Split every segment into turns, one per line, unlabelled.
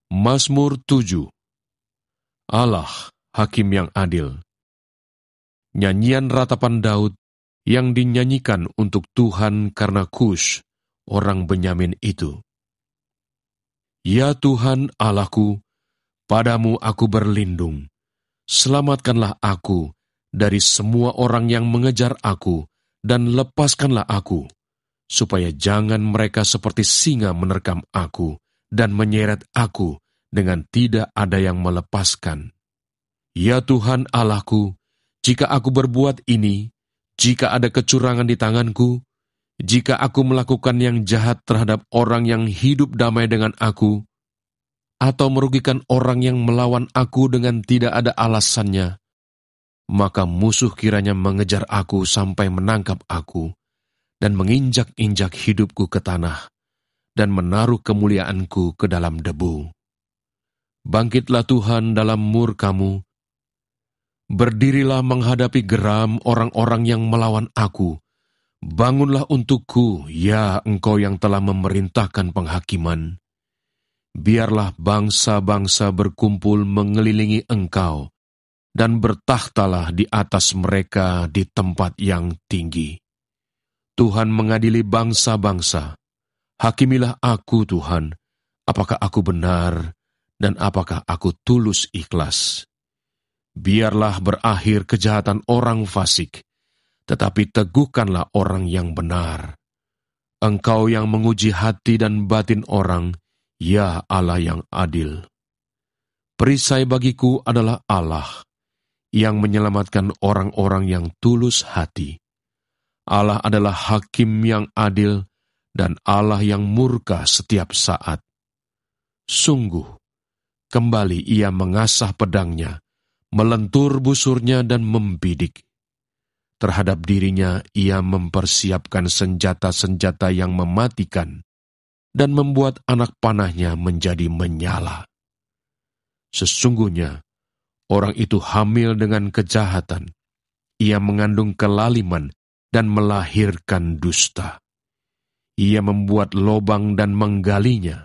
Mazmur 7. Allah, Hakim yang adil. Nyanyian ratapan Daud yang dinyanyikan untuk Tuhan karena Kush, orang Benyamin itu. Ya Tuhan Allahku, padamu aku berlindung. Selamatkanlah aku dari semua orang yang mengejar aku, dan lepaskanlah aku, supaya jangan mereka seperti singa menerkam aku dan menyeret aku dengan tidak ada yang melepaskan. Ya Tuhan Allahku, jika aku berbuat ini, jika ada kecurangan di tanganku, jika aku melakukan yang jahat terhadap orang yang hidup damai dengan aku, atau merugikan orang yang melawan aku dengan tidak ada alasannya, maka musuh kiranya mengejar aku sampai menangkap aku, dan menginjak-injak hidupku ke tanah, dan menaruh kemuliaanku ke dalam debu. Bangkitlah Tuhan dalam murka-Mu, berdirilah menghadapi geram orang-orang yang melawan aku. Bangunlah untukku, ya Engkau yang telah memerintahkan penghakiman. Biarlah bangsa-bangsa berkumpul mengelilingi Engkau, dan bertakhtalah di atas mereka di tempat yang tinggi. Tuhan mengadili bangsa-bangsa. Hakimilah aku, Tuhan, apakah aku benar, dan apakah aku tulus ikhlas. Biarlah berakhir kejahatan orang fasik, tetapi teguhkanlah orang yang benar. Engkau yang menguji hati dan batin orang, ya Allah yang adil. Perisai bagiku adalah Allah, yang menyelamatkan orang-orang yang tulus hati. Allah adalah Hakim yang adil, dan Allah yang murka setiap saat. Sungguh, kembali Ia mengasah pedangnya, melentur busurnya dan membidik. Terhadap dirinya Ia mempersiapkan senjata-senjata yang mematikan, dan membuat anak panahnya menjadi menyala. Sesungguhnya, orang itu hamil dengan kejahatan. Ia mengandung kelaliman dan melahirkan dusta. Ia membuat lobang dan menggalinya,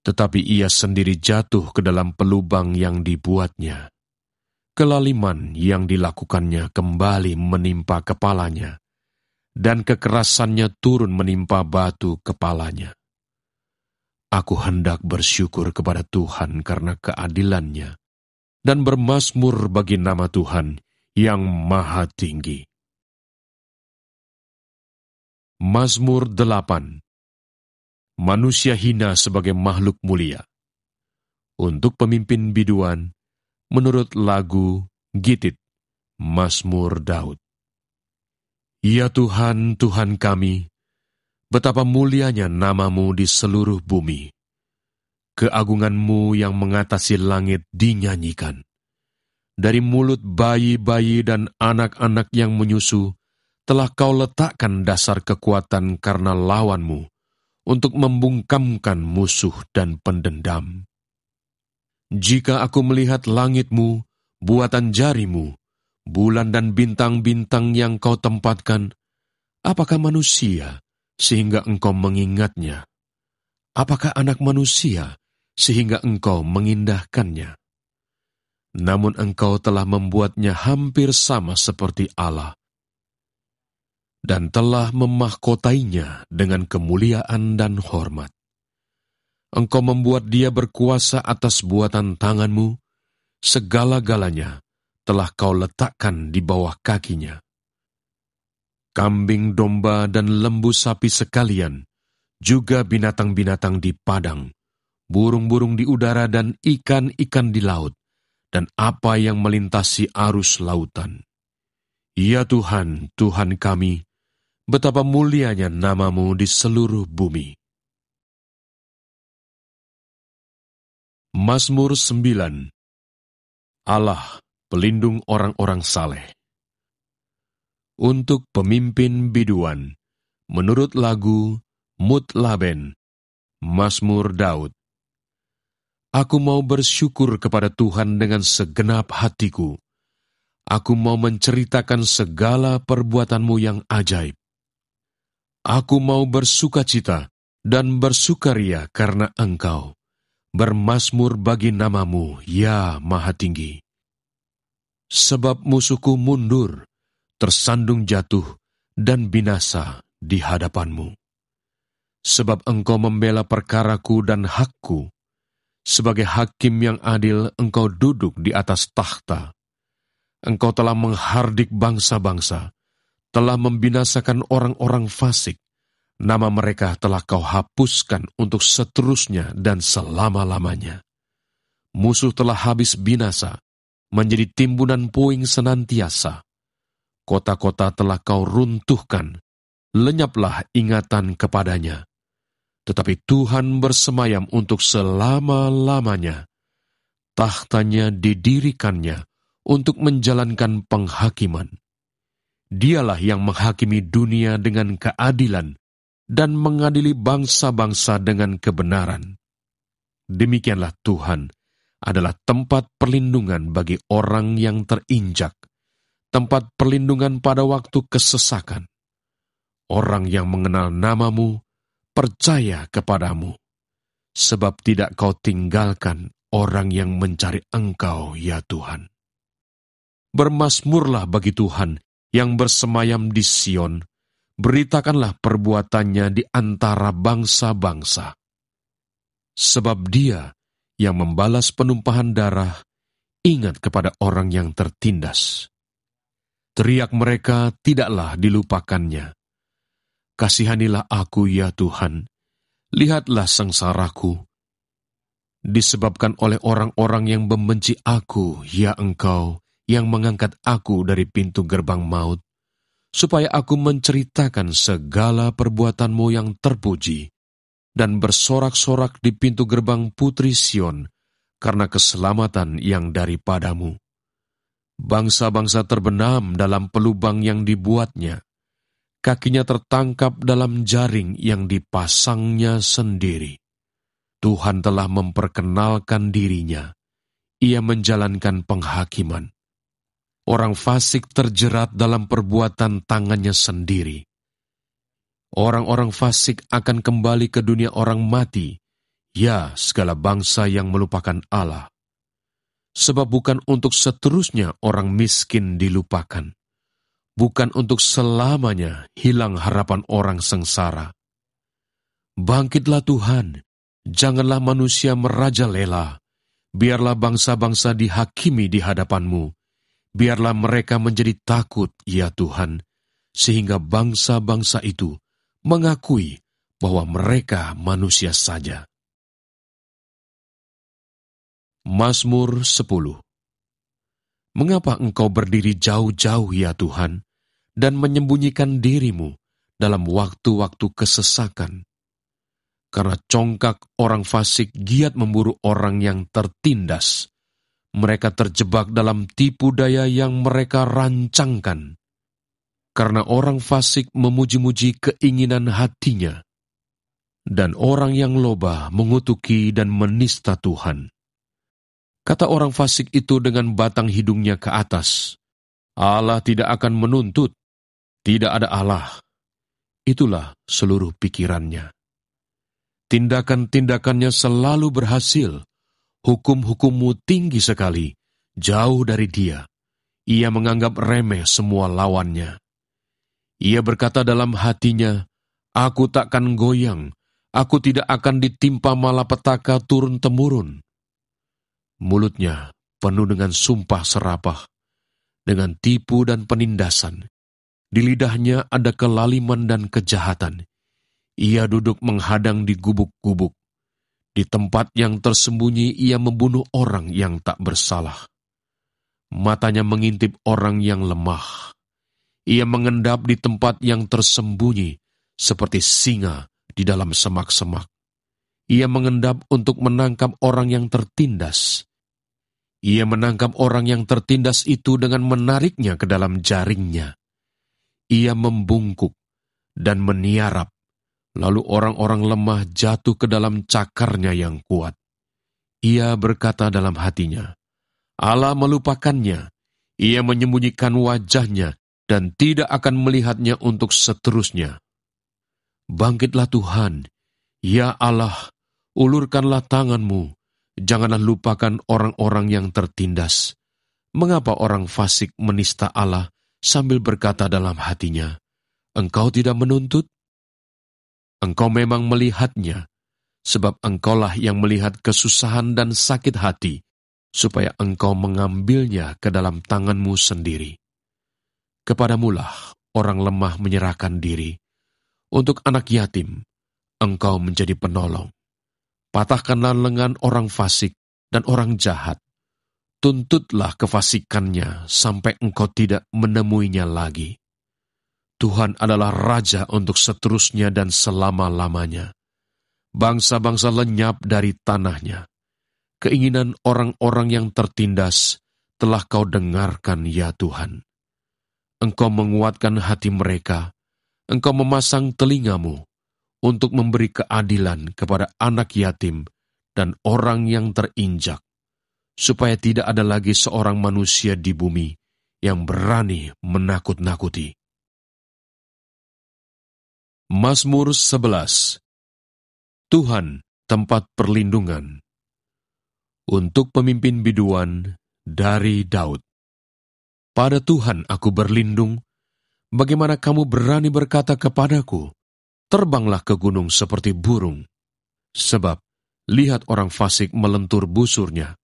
tetapi ia sendiri jatuh ke dalam pelubang yang dibuatnya. Kelaliman yang dilakukannya kembali menimpa kepalanya, dan kekerasannya turun menimpa batu kepalanya. Aku hendak bersyukur kepada Tuhan karena keadilannya, dan bermazmur bagi nama Tuhan yang maha tinggi. Mazmur 8. Manusia hina sebagai makhluk mulia. Untuk pemimpin biduan, menurut lagu Gitit, Mazmur Daud. Ya Tuhan, Tuhan kami, betapa mulianya nama-Mu di seluruh bumi. Keagungan-Mu yang mengatasi langit dinyanyikan. Dari mulut bayi-bayi dan anak-anak yang menyusu, telah Kau letakkan dasar kekuatan karena lawan-Mu, untuk membungkamkan musuh dan pendendam. Jika aku melihat langit-Mu, buatan jari-Mu, bulan dan bintang-bintang yang Kau tempatkan, apakah manusia sehingga Engkau mengingatnya? Apakah anak manusia sehingga Engkau mengindahkannya? Namun Engkau telah membuatnya hampir sama seperti Allah, dan telah memahkotainya dengan kemuliaan dan hormat. Engkau membuat dia berkuasa atas buatan tangan-Mu, segala-galanya telah Kau letakkan di bawah kakinya. Kambing domba dan lembu sapi sekalian, juga binatang-binatang di padang, burung-burung di udara dan ikan-ikan di laut, dan apa yang melintasi arus lautan. Ya Tuhan, Tuhan kami, betapa mulianya nama-Mu di seluruh bumi. Mazmur 9. Allah, pelindung orang-orang saleh. Untuk pemimpin biduan, menurut lagu Mutlaben, Mazmur Daud. Aku mau bersyukur kepada Tuhan dengan segenap hatiku. Aku mau menceritakan segala perbuatan-Mu yang ajaib. Aku mau bersukacita dan bersukaria karena Engkau, Bermasmur bagi nama-Mu, ya Maha Tinggi. Sebab musuhku mundur, tersandung jatuh, dan binasa di hadapan-Mu. Sebab Engkau membela perkaraku dan hakku. Sebagai hakim yang adil, Engkau duduk di atas takhta. Engkau telah menghardik bangsa-bangsa, telah membinasakan orang-orang fasik. Nama mereka telah Kau hapuskan untuk seterusnya dan selama-lamanya. Musuh telah habis binasa, menjadi timbunan puing senantiasa. Kota-kota telah Kau runtuhkan, lenyaplah ingatan kepadanya. Tetapi Tuhan bersemayam untuk selama-lamanya. Takhtanya didirikannya untuk menjalankan penghakiman. Dialah yang menghakimi dunia dengan keadilan dan mengadili bangsa-bangsa dengan kebenaran. Demikianlah Tuhan adalah tempat perlindungan bagi orang yang terinjak, tempat perlindungan pada waktu kesesakan. Orang yang mengenal nama-Mu percaya kepadamu, sebab tidak Kau tinggalkan orang yang mencari Engkau, ya Tuhan. Bermasmurlah bagi Tuhan yang bersemayam di Sion, beritakanlah perbuatannya di antara bangsa-bangsa. Sebab Dia yang membalas penumpahan darah, ingat kepada orang yang tertindas. Teriak mereka tidaklah dilupakannya. Kasihanilah aku, ya Tuhan, lihatlah sengsaraku. Disebabkan oleh orang-orang yang membenci aku, ya Engkau, yang mengangkat aku dari pintu gerbang maut, supaya aku menceritakan segala perbuatan-Mu yang terpuji, dan bersorak-sorak di pintu gerbang Putri Sion, karena keselamatan yang daripada-Mu. Bangsa-bangsa terbenam dalam pelubang yang dibuatnya, kakinya tertangkap dalam jaring yang dipasangnya sendiri. Tuhan telah memperkenalkan dirinya, Ia menjalankan penghakiman. Orang fasik terjerat dalam perbuatan tangannya sendiri. Orang-orang fasik akan kembali ke dunia orang mati, ya segala bangsa yang melupakan Allah. Sebab bukan untuk seterusnya orang miskin dilupakan, bukan untuk selamanya hilang harapan orang sengsara. Bangkitlah Tuhan, janganlah manusia merajalela, biarlah bangsa-bangsa dihakimi di hadapan-Mu. Biarlah mereka menjadi takut, ya Tuhan, sehingga bangsa-bangsa itu mengakui bahwa mereka manusia saja. Mazmur 10. Mengapa Engkau berdiri jauh-jauh, ya Tuhan, dan menyembunyikan diri-Mu dalam waktu-waktu kesesakan? Karena congkak orang fasik giat memburu orang yang tertindas. Mereka terjebak dalam tipu daya yang mereka rancangkan. Karena orang fasik memuji-muji keinginan hatinya, dan orang yang loba mengutuki dan menista Tuhan. Kata orang fasik itu dengan batang hidungnya ke atas, Allah tidak akan menuntut, tidak ada Allah. Itulah seluruh pikirannya. Tindakan-tindakannya selalu berhasil. Hukum-hukum-Mu tinggi sekali, jauh dari Dia. Ia menganggap remeh semua lawannya. Ia berkata dalam hatinya, aku takkan goyang, aku tidak akan ditimpa malapetaka turun-temurun. Mulutnya penuh dengan sumpah serapah, dengan tipu dan penindasan. Di lidahnya ada kelaliman dan kejahatan. Ia duduk menghadang di gubuk-gubuk. Di tempat yang tersembunyi ia membunuh orang yang tak bersalah. Matanya mengintip orang yang lemah. Ia mengendap di tempat yang tersembunyi, seperti singa di dalam semak-semak. Ia mengendap untuk menangkap orang yang tertindas. Ia menangkap orang yang tertindas itu dengan menariknya ke dalam jaringnya. Ia membungkuk dan meniarap. Lalu orang-orang lemah jatuh ke dalam cakarnya yang kuat. Ia berkata dalam hatinya, Allah melupakannya, Ia menyembunyikan wajahnya dan tidak akan melihatnya untuk seterusnya. Bangkitlah Tuhan, ya Allah, ulurkanlah tangan-Mu, Janganlah lupakan orang-orang yang tertindas. Mengapa orang fasik menista Allah sambil berkata dalam hatinya, "Engkau tidak menuntut?" Engkau memang melihatnya, sebab engkaulah yang melihat kesusahan dan sakit hati, supaya engkau mengambilnya ke dalam tanganmu sendiri. Kepadamulah orang lemah menyerahkan diri. Untuk anak yatim, engkau menjadi penolong. Patahkanlah lengan orang fasik dan orang jahat. Tuntutlah kefasikannya sampai engkau tidak menemuinya lagi. Tuhan adalah Raja untuk seterusnya dan selama-lamanya. Bangsa-bangsa lenyap dari tanahnya. Keinginan orang-orang yang tertindas telah kau dengarkan, ya Tuhan. Engkau menguatkan hati mereka, engkau memasang telingamu untuk memberi keadilan kepada anak yatim dan orang yang terinjak, supaya tidak ada lagi seorang manusia di bumi yang berani menakut-nakuti. Mazmur 11. Tuhan, tempat perlindungan. Untuk pemimpin biduan dari Daud. Pada Tuhan aku berlindung. Bagaimana kamu berani berkata kepadaku, "Terbanglah ke gunung seperti burung"? Sebab, lihat orang fasik melentur busurnya.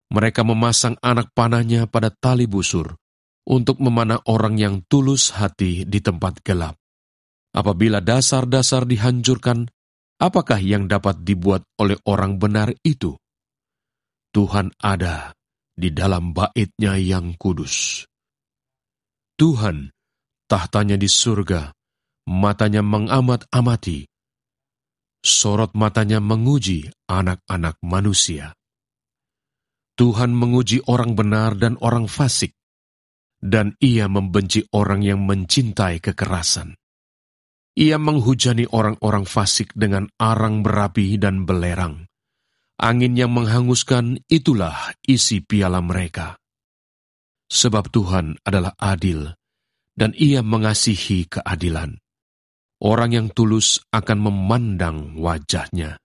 Mereka memasang anak panahnya pada tali busur, untuk memanah orang yang tulus hati di tempat gelap. Apabila dasar-dasar dihancurkan, apakah yang dapat dibuat oleh orang benar itu? Tuhan ada di dalam bait-Nya yang kudus. Tuhan, tahtanya di surga, matanya mengamat-amati, sorot matanya menguji anak-anak manusia. Tuhan menguji orang benar dan orang fasik, dan Ia membenci orang yang mencintai kekerasan. Ia menghujani orang-orang fasik dengan arang berapi dan belerang. Angin yang menghanguskan, itulah isi piala mereka. Sebab Tuhan adalah adil, dan Ia mengasihi keadilan. Orang yang tulus akan memandang wajah-Nya.